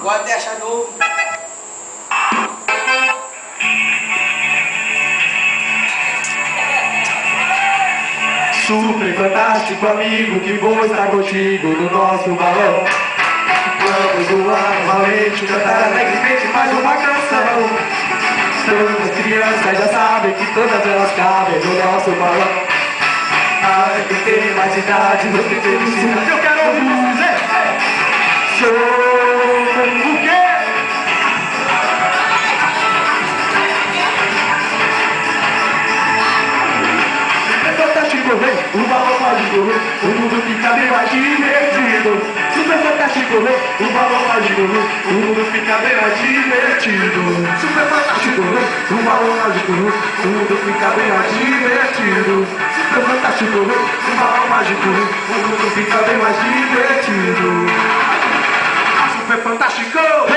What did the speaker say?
Agora deixa novo. Super fantástico amigo, que bom estar contigo no nosso balão. Vamos voar novamente, cantar alegremente mais uma canção. Todas as crianças já sabem que todas elas cabem no nosso balão. Ai, quem tem mais idade, não tem felicidade. Eu quero ouvir você dizer show, o quê? Super fantástico, vem, o balão mágico, o mundo fica bem mais divertido. Super fantástico, vem, o balão mágico, o mundo fica bem mais divertido. Super fantástico, vem, o balão mágico, o mundo fica bem mais divertido. Super fantástico, vem, o balão mágico, o mundo fica bem mais divertido. Super fantástico!